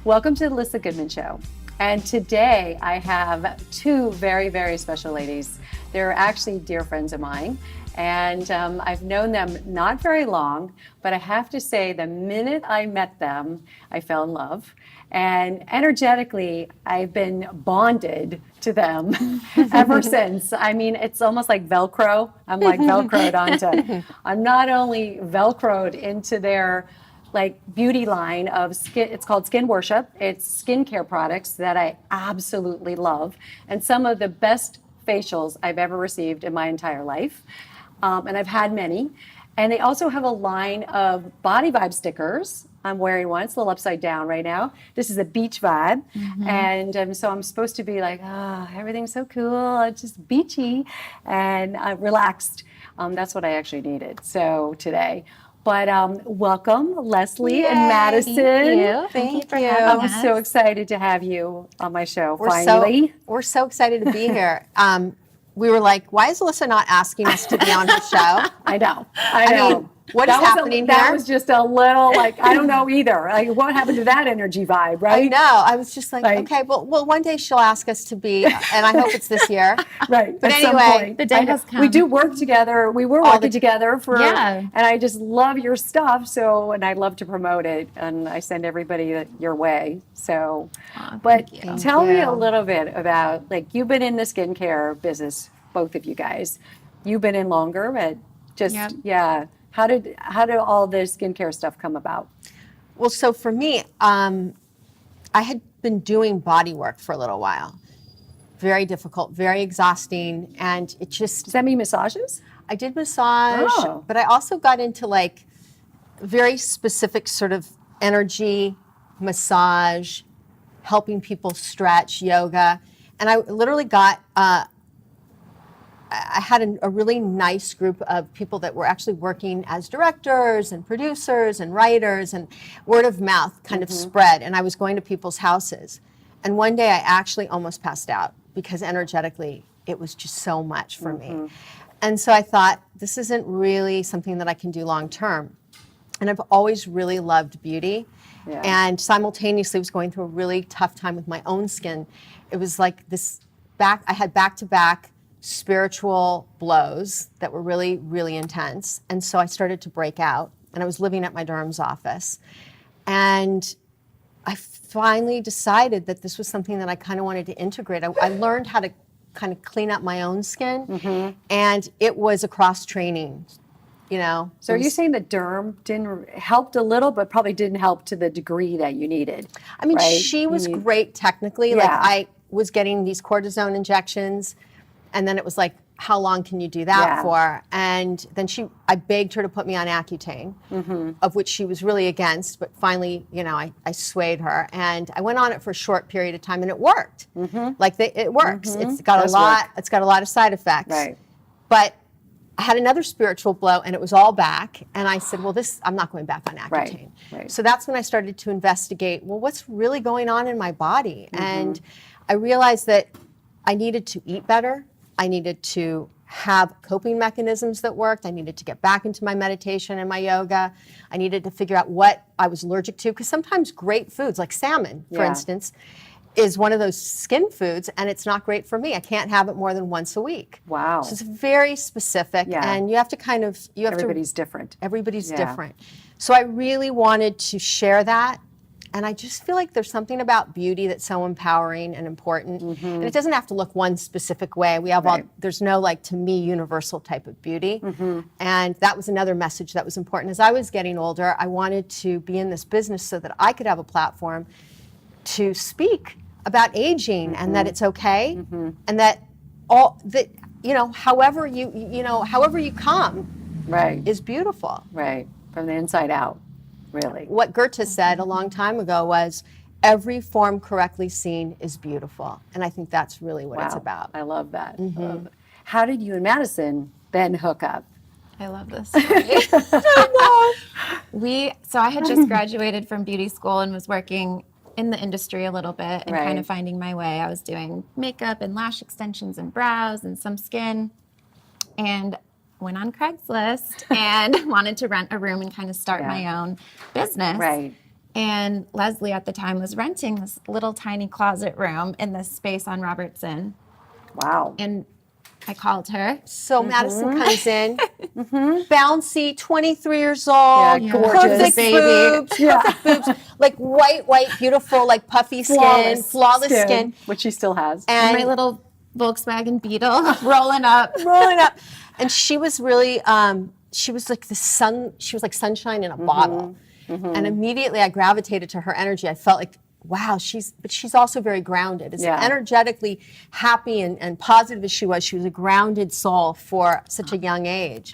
Welcome to the Lisa Goodman Show. And today I have two very, very special ladies. They're actually dear friends of mine. And I've known them not very long, but I have to say the minute I met them, I fell in love. And energetically, I've been bonded to them ever since. I mean, it's almost like Velcro. I'm like Velcroed onto. I'm not only Velcroed into their like beauty line of skin. It's called Skin Worship. It's skincare products that I absolutely love, and some of the best facials I've ever received in my entire life. And I've had many. And they also have a line of body vibe stickers. I'm wearing one. It's a little upside down right now. This is a beach vibe. And so I'm supposed to be like, everything's so cool. It's just beachy and relaxed. That's what I actually needed. So today. But welcome, Leslie and Madison. Thank you for having us. I'm so excited to have you on my show, finally. We're so excited to be here. We were like, why is Alyssa not asking us to be on her show? I know. I mean, what is happening here? That was just a little, like, I don't know either. Like, what happened to that energy vibe, right? I know. I was just like, okay, well, one day she'll ask us to be, and I hope it's this year. Right. But at anyway, some point. the day has come. We do work together. We were working together for, and I just love your stuff. So, and I love to promote it, and I send everybody your way. So, but tell me a little bit about, like, you've been in the skincare business, both of you guys. You've been in longer, but just, How did all the skincare stuff come about? Well, so for me, I had been doing body work for a little while. Very difficult, very exhausting, and it just... Does that mean massages? I did massage, but I also got into like very specific sort of energy, massage, helping people stretch, yoga, and I literally got... I had a really nice group of people that were actually working as directors and producers and writers, and word of mouth kind of spread, and I was going to people's houses. And one day I actually almost passed out because energetically it was just so much for me. And so I thought, this isn't really something that I can do long term. And I've always really loved beauty, and simultaneously was going through a really tough time with my own skin. It was like I had back-to-back spiritual blows that were really, really intense. And so I started to break out, and I was living at my derm's office. And I finally decided that this was something that I kind of wanted to integrate. I learned how to kind of clean up my own skin, and it was a cross training, you know. So are you saying the derm helped a little, but probably didn't help to the degree that you needed? I mean, she was great technically. Like, I was getting these cortisone injections, and then it was like, how long can you do that for? And then I begged her to put me on Accutane, of which she was really against, but finally, you know, I swayed her, and I went on it for a short period of time, and it worked. It works. It's got a lot. It's got a lot of side effects. Right. But I had another spiritual blow, and it was all back. And I said, well, I'm not going back on Accutane. Right. So that's when I started to investigate, well, what's really going on in my body? And I realized that I needed to eat better. I needed to have coping mechanisms that worked. I needed to get back into my meditation and my yoga. I needed to figure out what I was allergic to, because sometimes great foods, like salmon, for instance, is one of those skin foods, and it's not great for me. I can't have it more than once a week. Wow. So it's very specific, and you have to kind of... Everybody's different. Everybody's different. So I really wanted to share that. And I just feel like there's something about beauty that's so empowering and important. And it doesn't have to look one specific way. We have there's no, like, to me, universal type of beauty. And that was another message that was important. As I was getting older, I wanted to be in this business so that I could have a platform to speak about aging, and that it's okay, and that however you come is beautiful. Right. From the inside out. Really. What Goethe said a long time ago was, every form correctly seen is beautiful. And I think that's really what it's about. I love that. How did you and Madison then hook up? I love this story. So I had just graduated from beauty school and was working in the industry a little bit and kind of finding my way. I was doing makeup and lash extensions and brows and some skin, and went on Craigslist and wanted to rent a room and kind of start my own business. Right. And Leslie at the time was renting this little tiny closet room in this space on Robertson. Wow. And I called her. So Madison comes in, bouncy, 23 years old, Yeah, perfect baby. boobs, perfect boobs, like white, beautiful, like puffy skin, flawless skin. which she still has. And my little Volkswagen Beetle rolling up. And she was really, she was like the sun, she was like sunshine in a bottle. And immediately I gravitated to her energy. I felt like, wow, but she's also very grounded. As energetically happy and positive as she was a grounded soul for such a young age.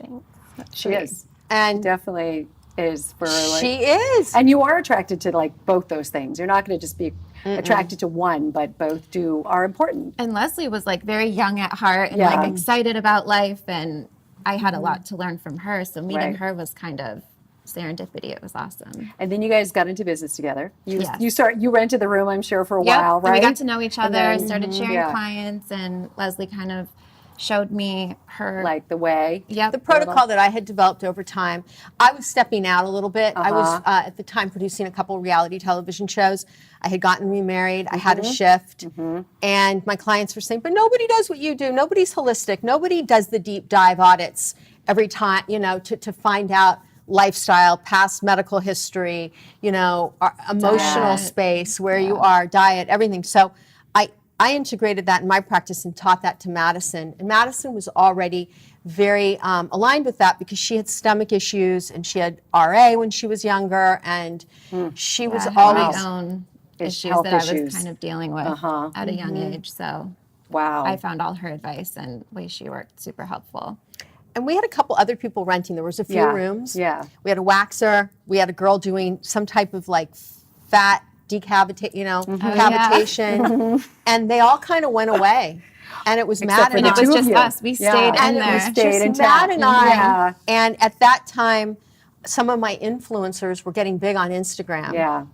She is. And Definitely is for like. she is. And you are attracted to like both those things. You're not going to just be attracted to one, but both are important. And Leslie was like very young at heart and like excited about life. And I had a lot to learn from her. So meeting her was kind of serendipity. It was awesome. And then you guys got into business together. You rented the room, I'm sure, for a while, And right? we got to know each other, then, started sharing clients, and Leslie kind of showed me her like the way. The protocol that I had developed over time. I was stepping out a little bit. I was at the time producing a couple reality television shows. I had gotten remarried. I had a shift. And my clients were saying, but nobody does what you do. Nobody's holistic. Nobody does the deep dive audits every time, to find out lifestyle, past medical history, our emotional space, where you are, diet, everything. So I integrated that in my practice and taught that to Madison. And Madison was already very aligned with that because she had stomach issues and she had RA when she was younger, and she was always my own issues health that I issues. was kind of dealing with at a young age. So I found all her advice and way she worked super helpful. And we had a couple other people renting. There was a few rooms. Yeah. We had a waxer. We had a girl doing some type of like fat cavitation. And they all kind of went away. And it was Matt and it was just you. us. We stayed in there. It was just Matt and I. And at that time, some of my influencers were getting big on Instagram. Yeah.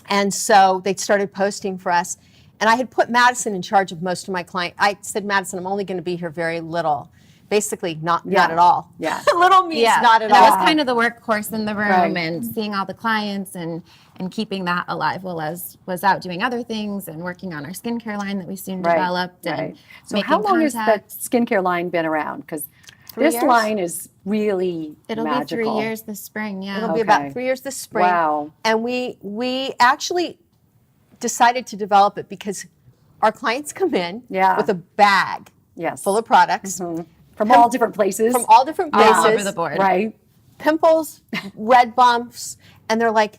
And so they started posting for us. And I had put Madison in charge of most of my clients. I said, Madison, I'm only going to be here very little. Basically, not at all. Yeah. Little means not at and all. I was kind of the workhorse in the room and seeing all the clients and keeping that alive while I was out doing other things and working on our skincare line that we soon developed. And so how long has that skincare line been around? Because this line is really It'll magical. be 3 years this spring, It'll be about 3 years this spring. Wow. And we actually decided to develop it because our clients come in with a bag full of products. From all different places. From all different places. All over the board. Right. Pimples, red bumps, and they're like,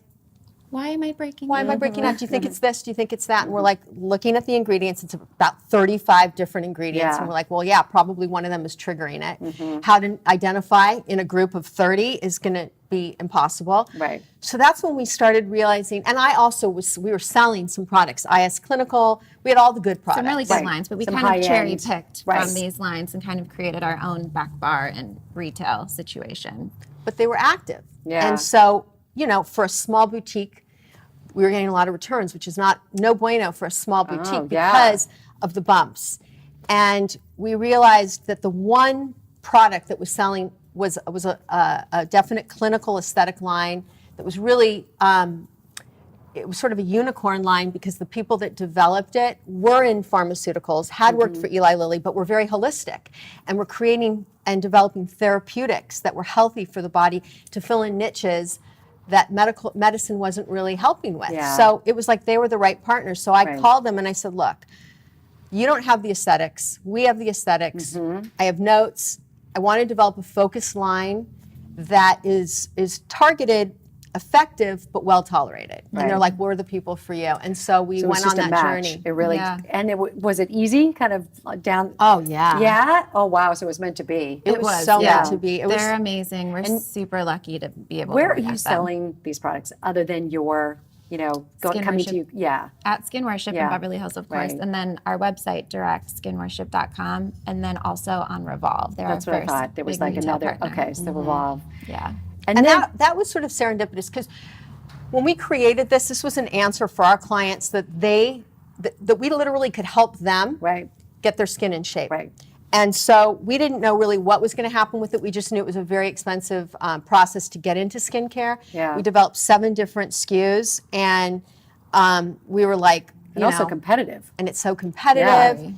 why am I breaking out? Do you think it's this? Do you think it's that? And we're like looking at the ingredients. It's about 35 different ingredients. And we're like, well, yeah, probably one of them is triggering it. How to identify in a group of 30 is going to be impossible. Right. So that's when we started realizing, and I also we were selling some products, IS Clinical. We had all the good products. Some really good lines, but we Some kind of cherry high-end. picked from these lines and kind of created our own back bar and retail situation. But they were active. Yeah. And so, for a small boutique, we were getting a lot of returns, which is no bueno for a small boutique because of the bumps. And we realized that the one product that was selling was a definite clinical aesthetic line that was really, it was sort of a unicorn line because the people that developed it were in pharmaceuticals, had worked for Eli Lilly, but were very holistic and were creating and developing therapeutics that were healthy for the body to fill in niches that medicine wasn't really helping with. Yeah. So it was like they were the right partners. So I called them and I said, look, you don't have the aesthetics. We have the aesthetics. I have notes. I want to develop a focused line that is targeted, effective, but well tolerated. And they're like, we're the people for you. And so we went on that journey. It really, and was it easy? Kind of down. Oh yeah. Yeah. Oh wow. So it was meant to be. It was so meant to be. They're amazing. We're super lucky to be able. Where to are you selling these products other than your, coming to you? Yeah. At Skin Worship in Beverly Hills, of course, and then our website, directskinworship.com, and then also on Revolve. That's what I thought. There was like another. Partner. Okay, so Revolve. Yeah. And that was sort of serendipitous because when we created this was an answer for our clients that we literally could help them get their skin in shape. Right. And so we didn't know really what was going to happen with it. We just knew it was a very expensive process to get into skincare. Yeah. We developed 7 different SKUs, and we were like, And also competitive. and it's so competitive. Yeah.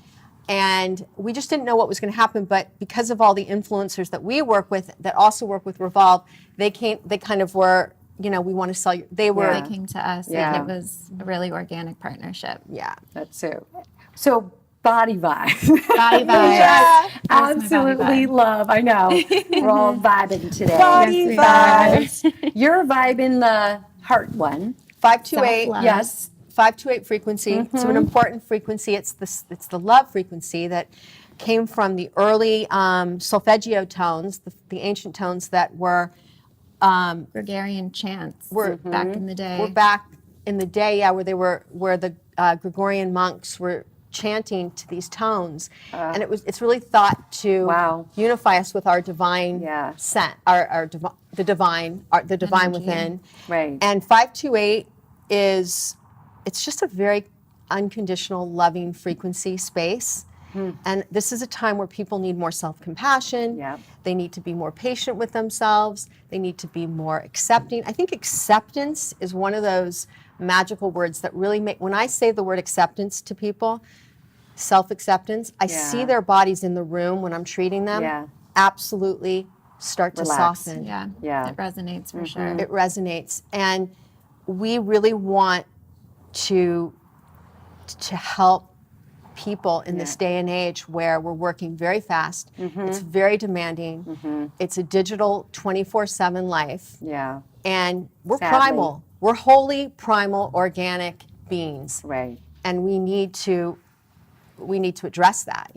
And we just didn't know what was going to happen. But because of all the influencers that we work with that also work with Revolve, they kind of were, we want to sell you. They were, They came to us, Yeah. and it was a really organic partnership. yeah. That's so. So body vibe. Body vibes. Yeah. Where's my body Absolutely vibe? love. I know. We're all vibing today. Body Yes, we are. You're vibing the heart one. 528. Self-love. Yes. 528 frequency. So an important frequency. It's the love frequency that came from the early solfeggio tones, the ancient tones that were Gregarian chants We're- back in the day. We're back in the day, yeah, where the Gregorian monks were chanting to these tones, and it's really thought to Wow. unify us with our divine Yeah. scent, the divine Energy. within. Right. And 528 it's just a very unconditional, loving frequency space. And this is a time where people need more self-compassion. Yep. They need to be more patient with themselves. They need to be more accepting. I think acceptance is one of those magical words that really when I say the word acceptance to people, self-acceptance, I see Yeah. their bodies in the room when I'm treating them Yeah. absolutely start to Relax. soften. Yeah. Yeah. It resonates for sure. It resonates. And we really want to help people in this day and age where we're working very fast. It's very demanding. It's a digital 24/7 life. Yeah. And we're Sadly. primal. We're wholly primal organic beings. Right. And we need to address that,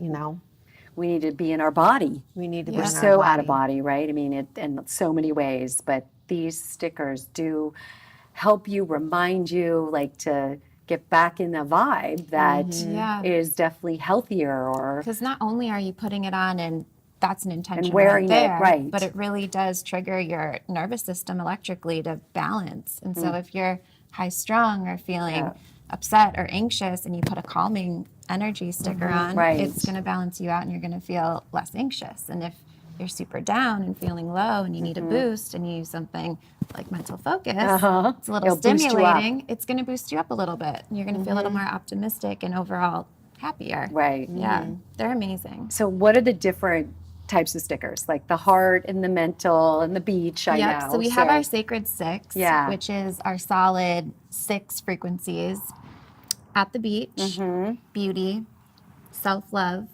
We need to be in our body. We need to be We're in our so out of body. body, right? I mean, in so many ways, but these stickers do help you, remind you, like, to get back in the vibe that is Yeah. definitely healthier or Because not only are you putting it on and that's an intention wearing right it, there, right. but it really does trigger your nervous system electrically to balance. And so if you're high strung or feeling upset or anxious and you put a calming energy sticker on, Right. it's going to balance you out and you're going to feel less anxious. And if you're super down and feeling low and you need a boost and you use something like mental focus, it's a little It'll boost you up. stimulating. It's going to boost you up a little bit. You're going to feel a little more optimistic and overall happier. right. Yeah, they're amazing. So, what are the different types of stickers, like the heart and the mental and the beach? I know. So we have our Sacred Six, Yeah. which is our solid 6 frequencies at the beach, beauty, self-love,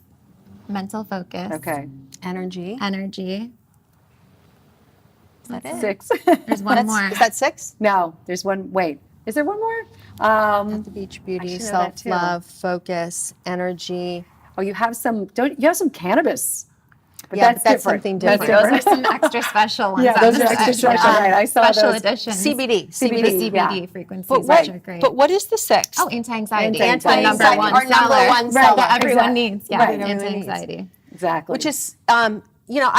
mental focus, Okay. Energy. energy. Is that it? 6. There's one more. Is that 6? No, there's one. Wait, is there one more? At the beach, beauty, should know that too. self-love, focus, energy. Oh, you have some. Don't you have some cannabis? But Yeah, that's but that's different. something That's different. Those are some extra special ones. Yeah, on those the are extra set. special, right. I saw Special those. editions. CBD. The CBD, CBD yeah. frequencies, But which are great. what is the 6? Oh, anti-anxiety. Anti-anxiety. The number Our one number seller. one Right, seller. that everyone Exactly. needs. Yeah, Right. anti-anxiety. Exactly. Which is, I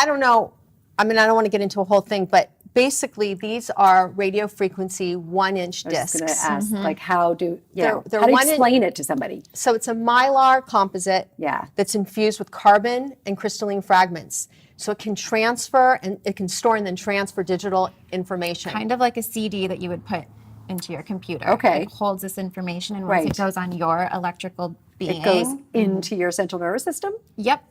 don't know. I mean, I don't want to get into a whole thing, but basically these are radio frequency 1-inch I was just going discs. to ask, like, how do They're how do you 1 inch- explain it to somebody? So it's a mylar composite Yeah. that's infused with carbon and crystalline fragments. So it can transfer and it can store and then transfer digital information. Kind of like a CD that you would put into your computer. Okay. It holds this information, and once Right. it goes on your electrical being, It goes into your central nervous system. Yep.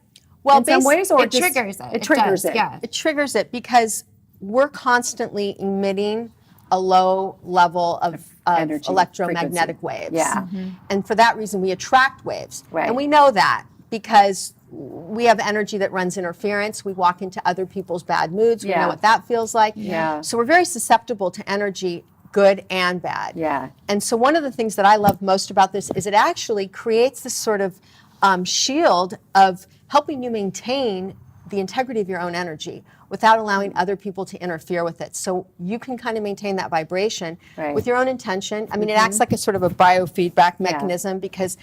Well, in some ways, or it just- triggers it. It triggers does, it. Yeah. It triggers it because we're constantly emitting a low level of energy, electromagnetic frequency. waves. Yeah. And for that reason, we attract waves. Right. And we know that because we have energy that runs interference. We walk into other people's bad moods. We Yeah. know what that feels like. Yeah. So we're very susceptible to energy, good and bad. Yeah. And so one of the things that I love most about this is it actually creates this sort of shield of helping you maintain the integrity of your own energy without allowing other people to interfere with it. So you can kind of maintain that vibration Right. with your own intention. I mean, it acts like a sort of a biofeedback mechanism because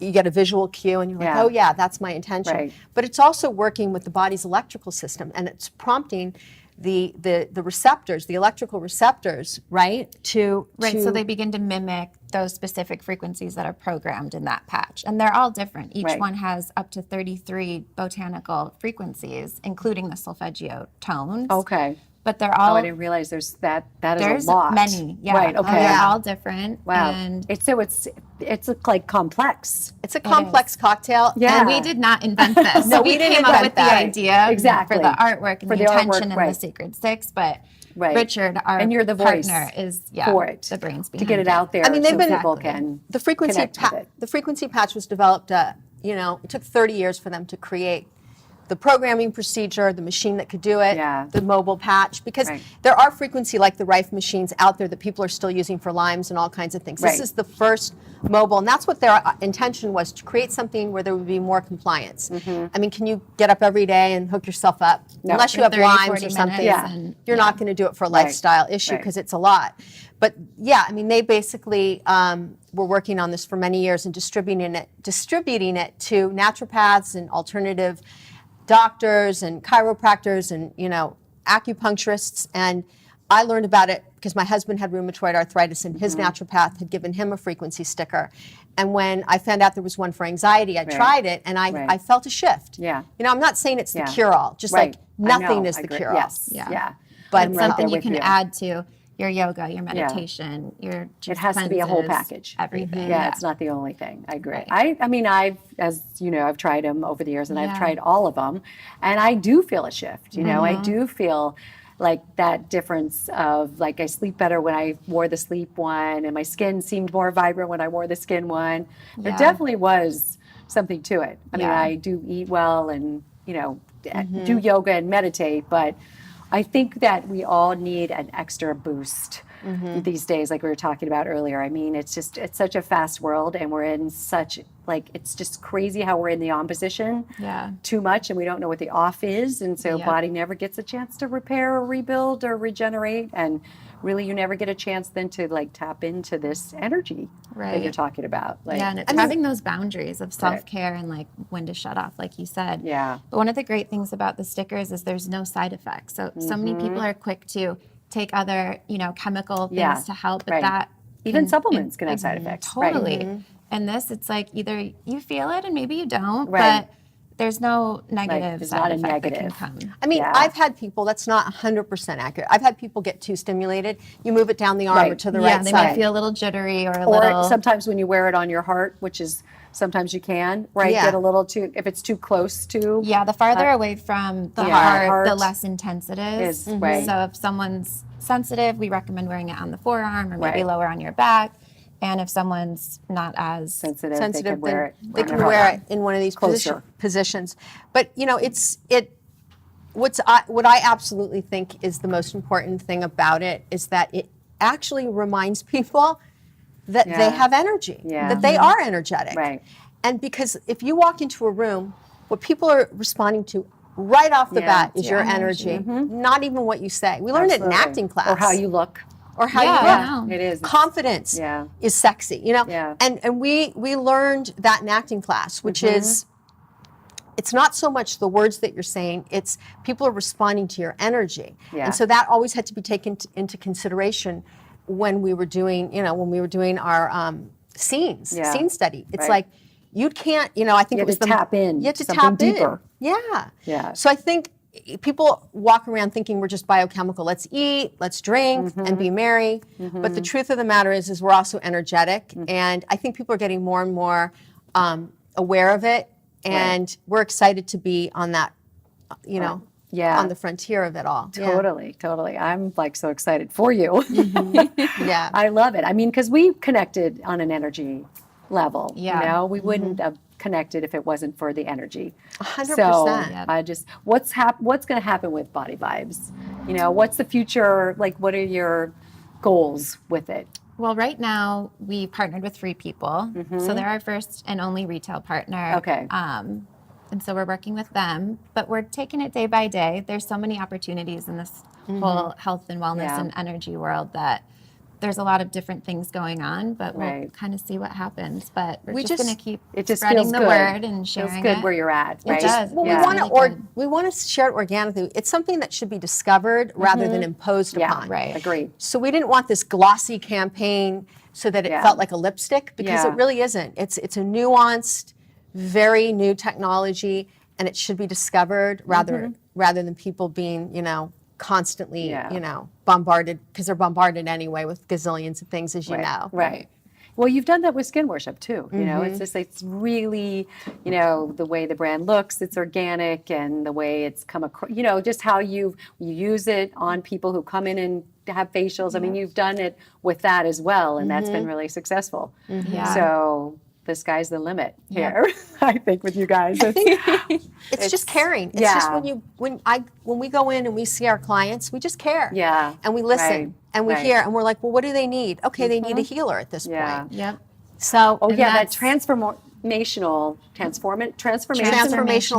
you get a visual cue and you're like, Yeah. oh yeah, that's my intention. Right. But it's also working with the body's electrical system and it's prompting the receptors, the electrical receptors, right? Right, so they begin to mimic those specific frequencies that are programmed in that patch. And they're all different. Each Right. one has up to 33 botanical frequencies, incling the solfeggio tones. Okay. But they're Oh, all, I didn't realize that is there's a lot. many. Yeah. Right. Okay. They're all different. Wow. And It's like complex. it's a complex cocktail. Yeah. And we did not invent this. No, we we didn't came up invent with that. the idea Exactly. for the artwork and For the the artwork, intention and right. the Sacred Six, but Right. Richard, our And you're the voice partner, is for it. the brains To behind get it out there I mean, they've so been- people can The frequency connect with it. the frequency patch was developed. It took 30 years for them to create the programming procedure, the machine that could do it, Yeah. the mobile patch, because Right. there are frequency like the Rife machines out there that people are still using for Lymes and all kinds of things. Right. This is the first mobile, and that's what their intention was, to create something where there would be more compliance. I mean, can you get up every day and hook yourself up? No. Unless you For have 30, Lymes 40 or something, minutes and- you're not going to do it for a lifestyle issue Right. because it's a lot. But yeah, I mean, they basically were working on this for many years and distributing it to naturopaths and alternative doctors and chiropractors and acupuncturists. And I learned about it because my husband had rheumatoid arthritis and his naturopath had given him a frequency sticker. And when I found out there was one for anxiety, I tried it and I felt a shift. Yeah. I'm not saying it's the Yeah. cure-all, just Right. like nothing I know. is I the agree. cure-all. Yes. Yeah. Yeah. But I'm it's right something there you with can add to your yoga, your meditation, your juice It has to be a whole cleanses, package. everything. Yeah, it's not the only thing. I agree. Right. I mean, as you know, I've tried them over the years, and I've Yeah. tried all of them, and I do feel a shift. I Mm-hmm. do feel like that difference of like I sleep better when I wore the sleep one, and my skin seemed more vibrant when I wore the skin one. There Yeah. definitely was something to it. I mean, Yeah. I do eat well, and do yoga and meditate, but I think that we all need an extra boost these days, like we were talking about earlier. I mean, it's such a fast world, and we're in such, it's just crazy how we're in the on position Yeah. too much, and we don't know what the off is. And so Yep. body never gets a chance to repair or rebuild or regenerate. And really, you never get a chance then to tap into this energy that Right. you're talking about. Yeah, and it's having those boundaries of self-care and when to shut off, like you said. Yeah. But one of the great things about the stickers is there's no side effects. So many people are quick to take other, chemical things Yeah, to help, but right. that Even supplements can have side effects. Right. Totally. And this, it's like either you feel it and maybe you don't, Right. but there's no negative There's side not a effect that negative. can come. I mean, Yeah. I've had people, that's not 100% accurate. I've had people get too stimulated. You move it down the arm or Right. to the Yeah, right they side. might feel a little jittery or a Or little. sometimes when you wear it on your heart, which is sometimes you can, right? Yeah. Get a little too, if it's too close to. Yeah, the farther away from the Yeah, heart, the heart less intense it is. is, right. So if someone's sensitive, we recommend wearing it on the forearm or maybe Right. lower on your back. And if someone's not as sensitive, they sensitive, can wear it. they on can their wear heart. it in one of these Closer. positions. But what I absolutely think is the most important thing about it is that it actually reminds people that Yeah. they have energy, Yeah. that they are energetic. Right. And because if you walk into a room, what people are responding to right off the Yeah. bat is It's your your energy, energy. not even what you say. We learned it in Absolutely. acting class. Or how you look. Or how Yeah, you I look. know. It is. Confidence Yeah. is sexy, Yeah. And we learned that in acting class, which is, it's not so much the words that you're saying, it's people are responding to your energy. Yeah. And so that always had to be taken into consideration when we were doing, our scenes, Yeah. scene study. It's Right. like, you can't, I think You it was have to tap in You have to something tap deeper. in. Yeah. Yeah. So I think people walk around thinking we're just biochemical. Let's eat, let's drink, and be merry. But the truth of the matter is we're also energetic. And I think people are getting more and more aware of it. And we're excited to be on that, Yeah. on the frontier of it all. Yeah. Totally. I'm so excited for you. Yeah. I love it. I mean, because we connected on an energy level. Yeah. We wouldn't have connected if it wasn't for the energy. 100%. So Yep. I just, what's going to happen with Body Vibes? What's the future? Like, what are your goals with it? Well, right now we partnered with 3 people. So they're our first and only retail partner. Okay. And so we're working with them, but we're taking it day by day. There's so many opportunities in this whole health and wellness Yeah. and energy world that there's a lot of different things going on, but we'll Right. kind of see what happens. But we're We just going just- to keep It just spreading feels the good. word and sharing Feels good it. where you're at, right? does. Well, Yeah. we want to share it organically. It's something that should be discovered rather than imposed Yeah, upon. Right. Agreed. So we didn't want this glossy campaign so that it Yeah. felt like a lipstick, because Yeah. it really isn't. It's a nuanced, very new technology, and it should be discovered rather than people being, constantly, Yeah. bombarded, because they're bombarded anyway with gazillions of things, as you know. Right. Well, you've done that with skin worship too. It's really, the way the brand looks, it's organic, and the way it's come across, just how you use it on people who come in and have facials. I mean, you've done it with that as well, and that's been really successful. Yeah. So the sky's the limit here, I think, with you guys. It's just caring. It's just yeah. when we go in and we see our clients, we just care. Yeah. And we listen Right. and we Right. hear, and we're like, well, what do they need? Okay, they need a healer at this Yeah. point. Yep. So Oh, yeah, that that's- transformational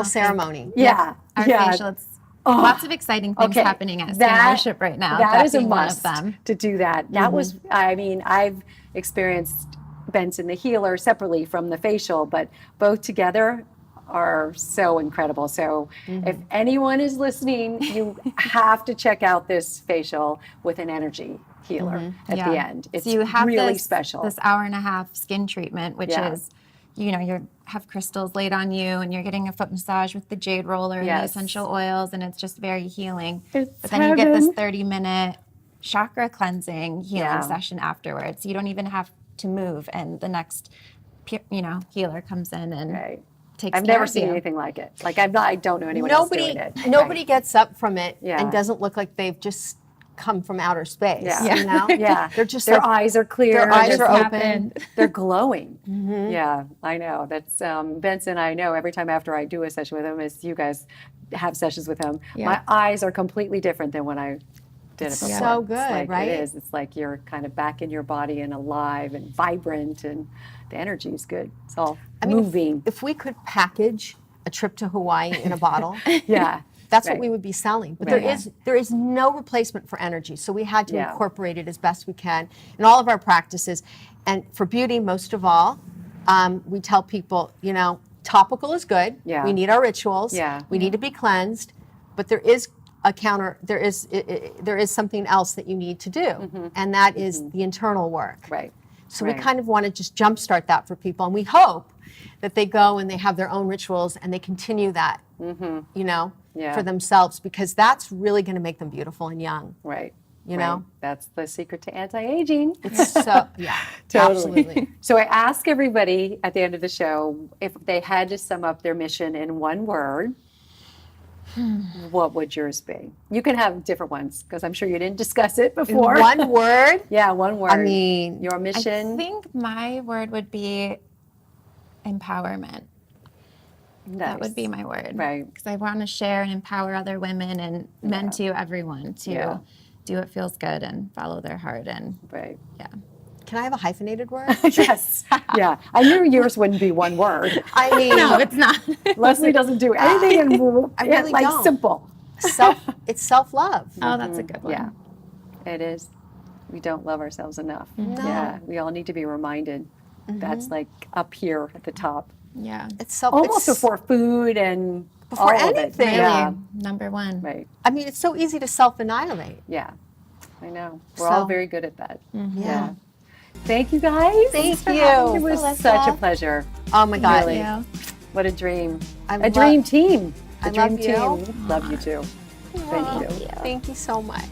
ceremony. Yeah. Our yeah. facial, it's lots of exciting things happening at Skin Worship right now. That is a being one must of them. to do that. That was, I mean, I've experienced Benson the healer separately from the facial, but both together are so incredible. So if anyone is listening, you have to check out this facial with an energy healer at the end. It's so you have really this, special. This hour-and-a-half skin treatment, which Yeah. is, you have crystals laid on you, and you're getting a foot massage with the jade roller and the Yes. essential oils, and it's just very healing. It's but then you get this heaven. 30-minute chakra cleansing healing Yeah. session afterwards. You don't even have to move, and the next, healer comes in and Right. takes I've care never of seen you. anything like it. Like I don't know anyone else doing it. Nobody gets up from it Yeah. and doesn't look like they've just come from outer space. Yeah. You know? Yeah, They're just their like, eyes are clear. their eyes just are open. happened. They're glowing. Yeah, I know. That's Benson. I know every time after I do a session with him, as you guys have sessions with him, Yeah. my eyes are completely different than when I did it before. so It's good, like, right? It is. It's like you're kind of back in your body and alive and vibrant, and the energy is good. It's all moving. If we could package a trip to Hawaii in a bottle, Yeah. that's Right. what we would be selling. But Right. there is no replacement for energy. So we had to Yeah. incorporate it as best we can in all of our practices. And for beauty, most of all, we tell people, topical is good. Yeah. We need our rituals. Yeah. We need to be cleansed. But there is there is something else that you need to do. And that is the internal work. Right. So Right. we kind of want to just jumpstart that for people. And we hope that they go and they have their own rituals and they continue that, Yeah. for themselves, because that's really going to make them beautiful and young. Right. You Right. know? That's the secret to anti-aging. It's so, yeah, Totally. absolutely. So I ask everybody at the end of the show if they had to sum up their mission in one word, what would yours be? You can have different ones because I'm sure you didn't discuss it In before. one word, Yeah, one word. I mean, your mission. I think my word would be empowerment. That would be my word. Right. Because I want to share and empower other women and men too, everyone to Yeah. do what feels good and follow their heart. And Right. yeah. can I have a hyphenated word? Yes. Yeah. I knew yours wouldn't be one word. I mean, No, it's not. Leslie doesn't do anything in really like don't. simple. it's self-love. Oh, that's a good one. Yeah. It is. We don't love ourselves enough. Yeah. We all need to be reminded. That's like up here at the top. Yeah. It's self. Almost it's, before food and Before all of it. anything. Really, Yeah. number one. Right. I mean, it's so easy to self-annihilate. Yeah. I know. We're all So- very good at that. Yeah. Thank you guys. Thank for you, having me. It was Alyssa. such a pleasure. Oh my God. Really. Yeah. What a dream. I A love- dream team. A I dream love you. team. Love you too. Thank you. Thank you so much.